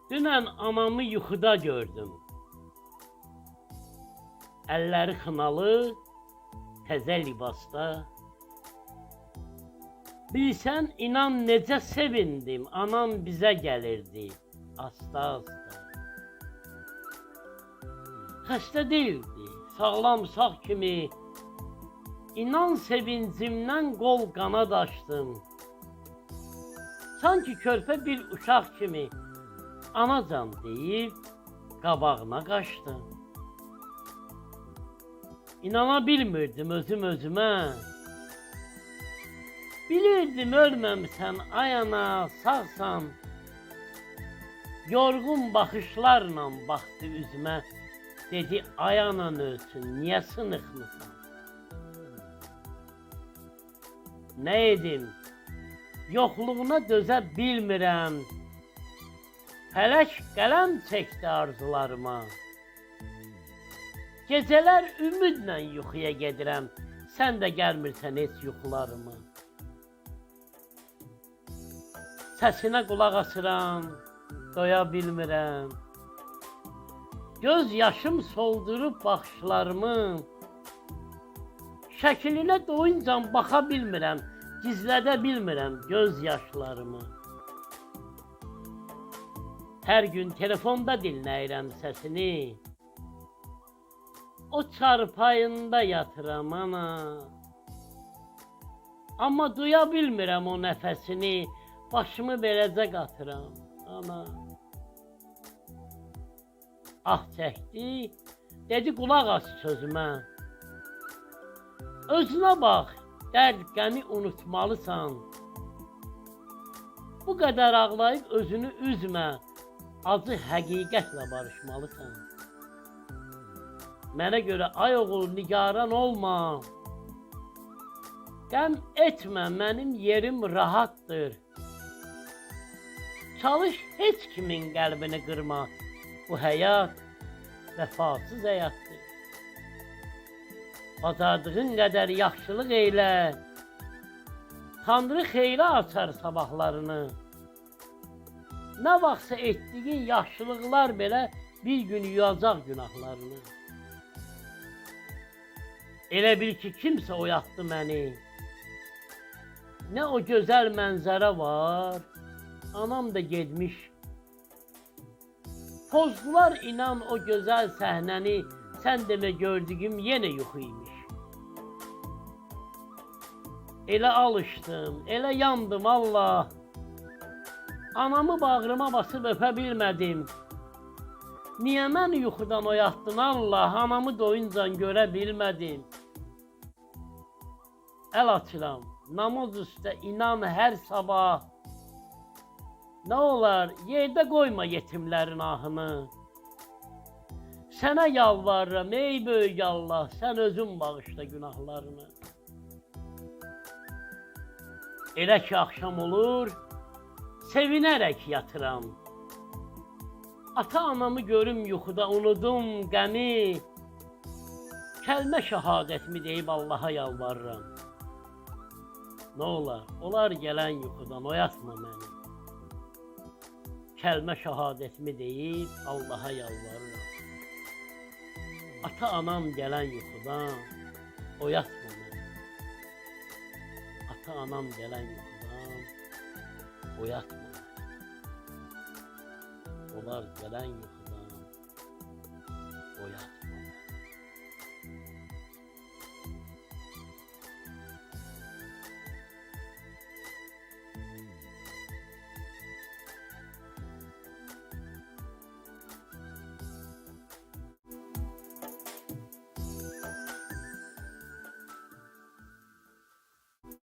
Dünən anamı yuxuda gördüm. Əlləri xınalı, təzə libasda. Bilsən, inan necə sevindim, anam bizə gəlirdi, asta-asta. Xəstə deyildi, sağlam sağ kimi. İnan sevincimdən qol qanad açdım. Sanki körpə bir uşaq kimi anacan deyib qabağına qaçdım. İnana bilmirdim özüm özümə. Bilirdim ölməmsən ay ana, sağsan. Yorğun baxışlarla baxdı üzümə. Dedi ay anan ölsün, niyə sınıqmısan? Nə edim? Yoxluğuna dözə bilmirəm. Fələk qələm çəkdi arzularıma. Gecələr ümidlə yuxuya gedirəm. Sən də gəlmirsən heç yuxularıma. Səsinə qulaq asıram, doya bilmirəm. Göz yaşım soldurub baxışlarımı. Şəklinə doyunca baxa bilmirəm. Gizlədə bilmirəm göz yaşlarımı. Hər gün telefonda dinləyirəm səsini. O çarpayında yatıram ana. Amma duya bilmirəm o nəfəsini. Başımı beləcə qatıram ana. Ah çəkdi, dedi qulaq as sözümə. Özünə bax, dərd qəmi unutmalısan. Bu qədər ağlayıb özünü üzmə, acı həqiqətlə barışmalısan. Mənə görə ay oğul nigaran olma. Qəm etmə, mənim yerim rahatdır. Çalış heç kimin qəlbini qırma. Bu həyat vəfasız həyatdır. Bacardığın qədər yaxşılıq eylə. Tanrı xeyrə açar sabahlarını. Nə vaxtsa etdiyin yaxşılıqlar belə bir gün yuyacaq günahlarını. Elə bil ki, kimsə oyatdı məni. Nə o gözəl mənzərə var, anam da getmiş. Pozdular inan o gözəl səhnəni, sən demə gördüyüm yenə yuxu imiş. Elə alışdım, elə yandım Allah. Anamı bağrıma basıb öpə bilmədim. Niyə məni yuxudan oyatdın Allah, anamı doyunca görə bilmədim. Əl açıram, namaz üstə inan hər sabah. Nə olar, yerdə qoyma yetimlərin ahını. Sənə yalvarıram, ey böyük Allah, sən özün bağışla günahlarını. Elə ki, axşam olur, sevinərək yatıram. Ata-anamı görüm yuxuda, unudum qəmi. Kəlmə şəhadətimi deyib Allaha yalvarıram. Nə olar, olar gələn yuxudan, oyatma məni. Kəlmə şəhadətimi deyib Allaha yalvarıram. Ata-anam gələn yuxudan, oyatma məni. Ata-anam gələn yuxudan, oyatma məni. Olar gələn yuxudan.